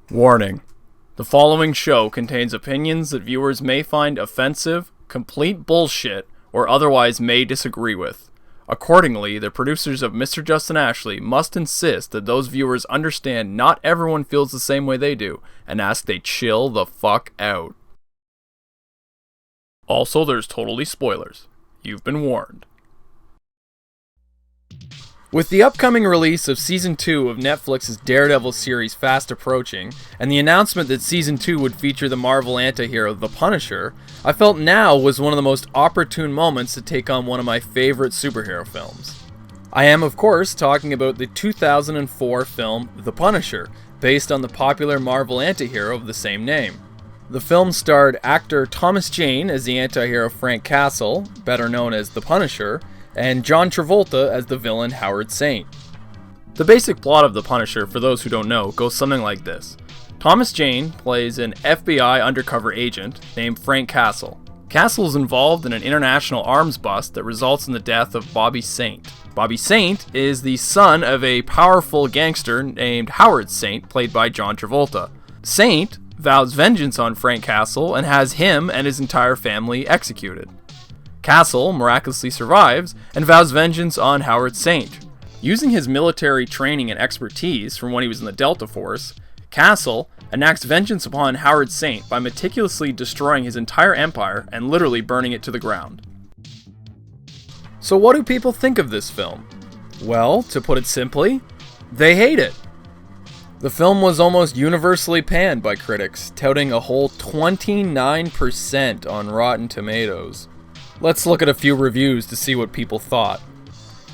Warning. The following show contains opinions that viewers may find offensive, complete bullshit, or otherwise may disagree with. Accordingly, the producers of Mr. Justin Ashley must insist that those viewers understand not everyone feels the same way they do, and ask they chill the fuck out. Also, there's totally spoilers. You've been warned. With the upcoming release of Season 2 of Netflix's Daredevil series fast approaching, and the announcement that Season 2 would feature the Marvel antihero The Punisher, I felt now was one of the most opportune moments to take on one of my favorite superhero films. I am, of course, talking about the 2004 film The Punisher, based on the popular Marvel antihero of the same name. The film starred actor Thomas Jane as the antihero Frank Castle, better known as The Punisher, and John Travolta as the villain Howard Saint. The basic plot of The Punisher, for those who don't know, goes something like this. Thomas Jane plays an FBI undercover agent named Frank Castle. Castle is involved in an international arms bust that results in the death of Bobby Saint. Bobby Saint is the son of a powerful gangster named Howard Saint, played by John Travolta. Saint vows vengeance on Frank Castle and has him and his entire family executed. Castle miraculously survives and vows vengeance on Howard Saint. Using his military training and expertise from when he was in the Delta Force, Castle enacts vengeance upon Howard Saint by meticulously destroying his entire empire and literally burning it to the ground. So what do people think of this film? Well, to put it simply, they hate it. The film was almost universally panned by critics, touting a whole 29% on Rotten Tomatoes. Let's look at a few reviews to see what people thought.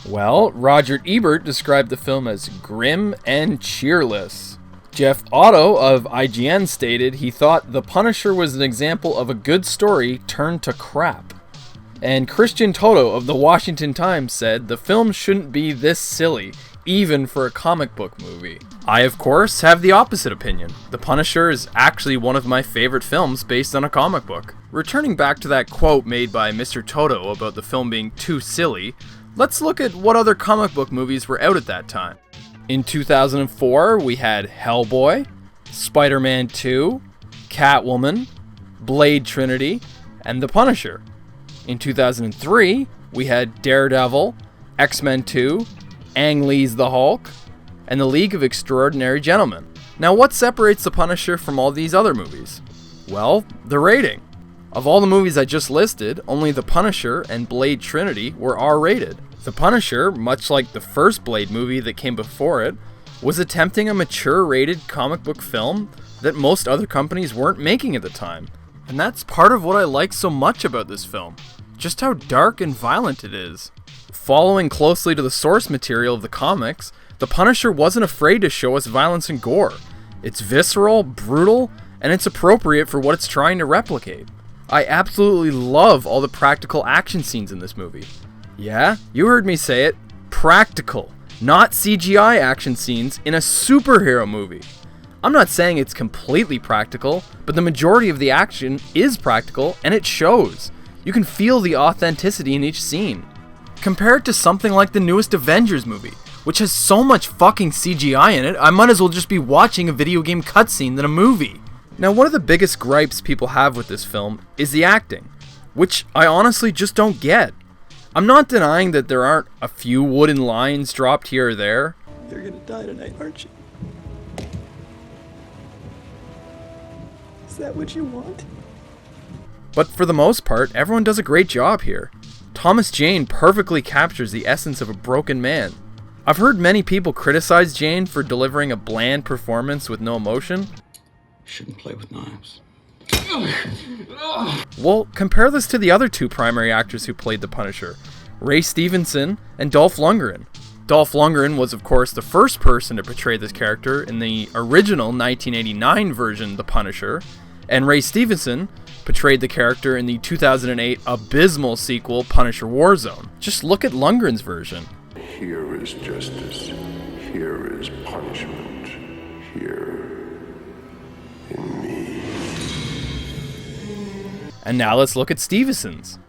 Well, Roger Ebert described the film as grim and cheerless. Jeff Otto of IGN stated he thought The Punisher was an example of a good story turned to crap. And Christian Toto of the Washington Times said the film shouldn't be this silly, even for a comic book movie. I, of course, have the opposite opinion. The Punisher is actually one of my favorite films based on a comic book. Returning back to that quote made by Mr. Toto about the film being too silly, let's look at what other comic book movies were out at that time. In 2004, we had Hellboy, Spider-Man 2, Catwoman, Blade Trinity, and The Punisher. In 2003, we had Daredevil, X-Men 2, Ang Lee's The Hulk, and The League of Extraordinary Gentlemen. Now, what separates The Punisher from all these other movies? Well, the rating. Of all the movies I just listed, only The Punisher and Blade Trinity were R-rated. The Punisher, much like the first Blade movie that came before it, was attempting a mature-rated comic book film that most other companies weren't making at the time. And that's part of what I like so much about this film. Just how dark and violent it is. Following closely to the source material of the comics, The Punisher wasn't afraid to show us violence and gore. It's visceral, brutal, and it's appropriate for what it's trying to replicate. I absolutely love all the practical action scenes in this movie. Yeah, you heard me say it. Practical, not CGI action scenes in a superhero movie. I'm not saying it's completely practical, but the majority of the action is practical, and it shows. You can feel the authenticity in each scene. Compare it to something like the newest Avengers movie, which has so much fucking CGI in it, I might as well just be watching a video game cutscene than a movie. Now, one of the biggest gripes people have with this film is the acting, which I honestly just don't get. I'm not denying that there aren't a few wooden lines dropped here or there. You're gonna die tonight, aren't you? Is that what you want? But for the most part, everyone does a great job here. Thomas Jane perfectly captures the essence of a broken man. I've heard many people criticize Jane for delivering a bland performance with no emotion. Shouldn't play with knives. Well, compare this to the other two primary actors who played the Punisher, Ray Stevenson and Dolph Lundgren. Dolph Lundgren was, of course, the first person to portray this character in the original 1989 version, The Punisher, and Ray Stevenson portrayed the character in the 2008 abysmal sequel, Punisher Warzone. Just look at Lundgren's version. Here is justice. Here is punishment. Here in me. And now let's look at Stevenson's.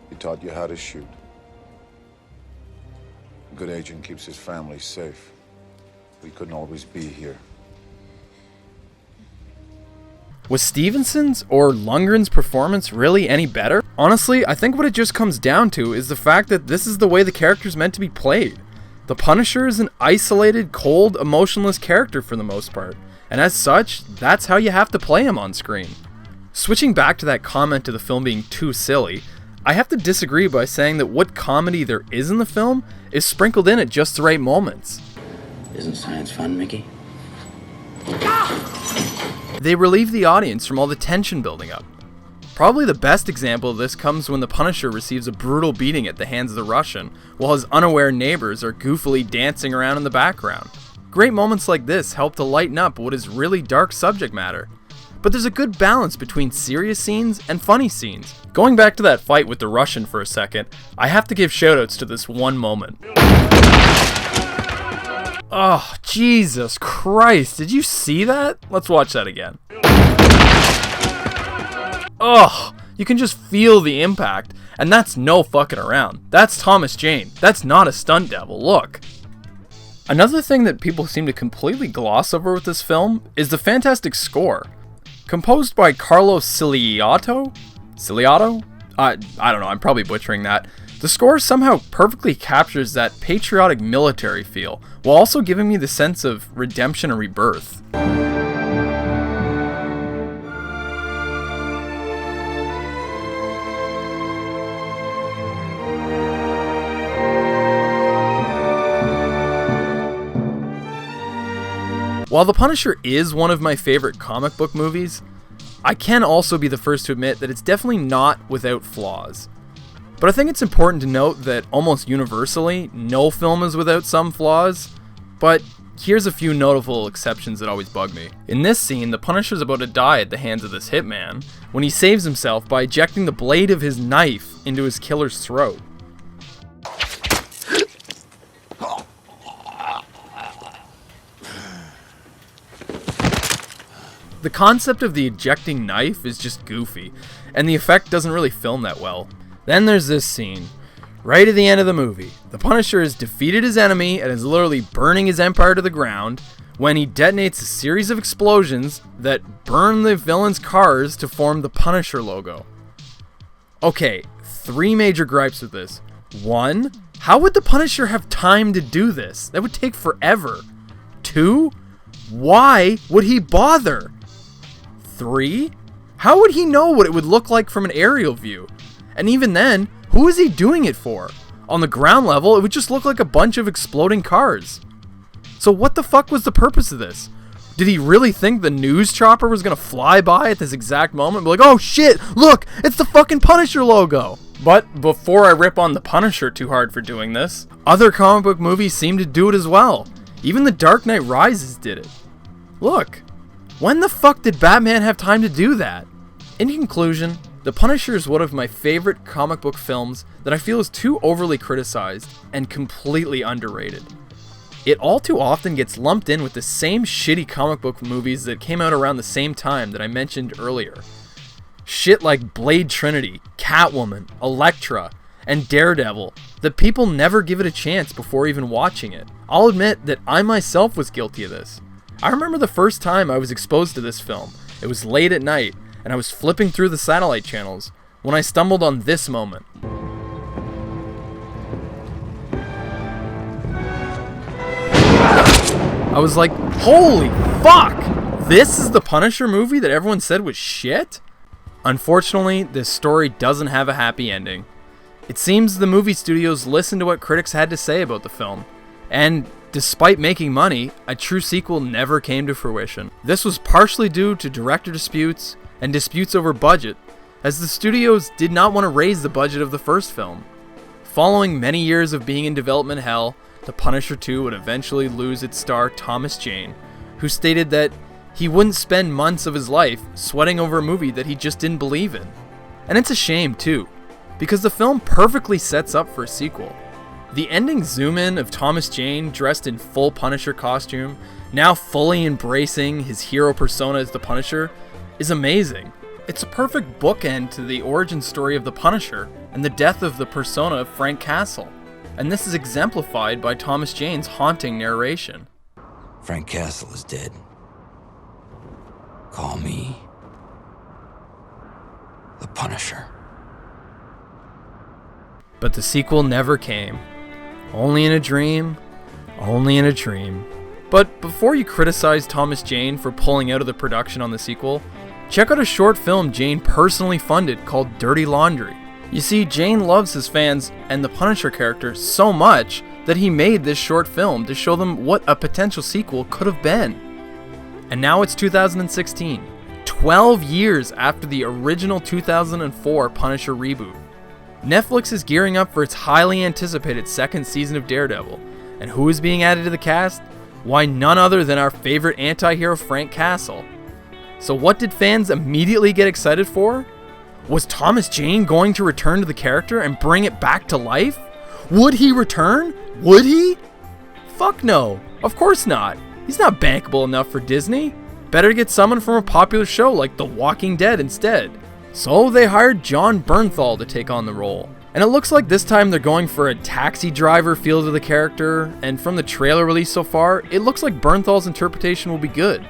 He taught you how to shoot. A good agent keeps his family safe. We couldn't always be here. Was Stevenson's or Lundgren's performance really any better? Honestly, I think what it just comes down to is the fact that this is the way the character's meant to be played. The Punisher is an isolated, cold, emotionless character for the most part, and as such, that's how you have to play him on screen. Switching back to that comment to the film being too silly, I have to disagree by saying that what comedy there is in the film is sprinkled in at just the right moments. Isn't science fun, Mickey? They relieve the audience from all the tension building up. Probably the best example of this comes when the Punisher receives a brutal beating at the hands of the Russian, while his unaware neighbors are goofily dancing around in the background. Great moments like this help to lighten up what is really dark subject matter. But there's a good balance between serious scenes and funny scenes. Going back to that fight with the Russian for a second, I have to give shoutouts to this one moment. Oh, Jesus Christ, did you see that? Let's watch that again. Oh, you can just feel the impact, and that's no fucking around. That's Thomas Jane. That's not a stunt devil, look. Another thing that people seem to completely gloss over with this film is the fantastic score. Composed by Carlos Ciliato? I don't know, I'm probably butchering that. The score somehow perfectly captures that patriotic military feel, while also giving me the sense of redemption and rebirth. While The Punisher is one of my favorite comic book movies, I can also be the first to admit that it's definitely not without flaws. But I think it's important to note that almost universally, no film is without some flaws, but here's a few notable exceptions that always bug me. In this scene, the Punisher's about to die at the hands of this hitman, when he saves himself by ejecting the blade of his knife into his killer's throat. The concept of the ejecting knife is just goofy, and the effect doesn't really film that well. Then there's this scene. Right at the end of the movie, the Punisher has defeated his enemy and is literally burning his empire to the ground when he detonates a series of explosions that burn the villain's cars to form the Punisher logo. Okay, 3 major gripes with this. 1, how would the Punisher have time to do this? That would take forever. 2, why would he bother? 3, how would he know what it would look like from an aerial view? And even then, who is he doing it for? On the ground level, it would just look like a bunch of exploding cars. So what the fuck was the purpose of this? Did he really think the news chopper was gonna fly by at this exact moment and be like, oh shit, look, it's the fucking Punisher logo? But before I rip on the Punisher too hard for doing this, other comic book movies seem to do it as well. Even The Dark Knight Rises did it. Look, when the fuck did Batman have time to do that? In conclusion, The Punisher is one of my favorite comic book films that I feel is too overly criticized and completely underrated. It all too often gets lumped in with the same shitty comic book movies that came out around the same time that I mentioned earlier. Shit like Blade Trinity, Catwoman, Elektra, and Daredevil that people never give it a chance before even watching it. I'll admit that I myself was guilty of this. I remember the first time I was exposed to this film. It was late at night, and I was flipping through the satellite channels when I stumbled on this moment. I was like, holy fuck! This is the Punisher movie that everyone said was shit? Unfortunately, this story doesn't have a happy ending. It seems the movie studios listened to what critics had to say about the film, and despite making money, a true sequel never came to fruition. This was partially due to director disputes and disputes over budget, as the studios did not want to raise the budget of the first film. Following many years of being in development hell, The Punisher 2 would eventually lose its star Thomas Jane, who stated that he wouldn't spend months of his life sweating over a movie that he just didn't believe in. And it's a shame too, because the film perfectly sets up for a sequel. The ending zoom-in of Thomas Jane dressed in full Punisher costume, now fully embracing his hero persona as the Punisher, is amazing. It's a perfect bookend to the origin story of the Punisher and the death of the persona of Frank Castle. And this is exemplified by Thomas Jane's haunting narration. Frank Castle is dead. Call me Punisher. But the sequel never came. Only in a dream, only in a dream. But before you criticize Thomas Jane for pulling out of the production on the sequel, check out a short film Jane personally funded called Dirty Laundry. You see, Jane loves his fans and the Punisher character so much that he made this short film to show them what a potential sequel could have been. And now it's 2016, 12 years after the original 2004 Punisher reboot. Netflix is gearing up for its highly anticipated second season of Daredevil, and who is being added to the cast? Why, none other than our favorite anti-hero Frank Castle. So what did fans immediately get excited for? Was Thomas Jane going to return to the character and bring it back to life? Would he return? Would he? Fuck no, of course not. He's not bankable enough for Disney. Better get someone from a popular show like The Walking Dead instead. So they hired John Bernthal to take on the role. And it looks like this time they're going for a taxi driver feel to the character, and from the trailer release so far, it looks like Bernthal's interpretation will be good.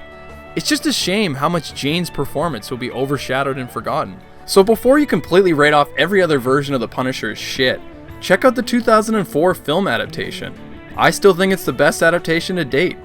It's just a shame how much Jane's performance will be overshadowed and forgotten. So before you completely write off every other version of the Punisher as shit, check out the 2004 film adaptation. I still think it's the best adaptation to date.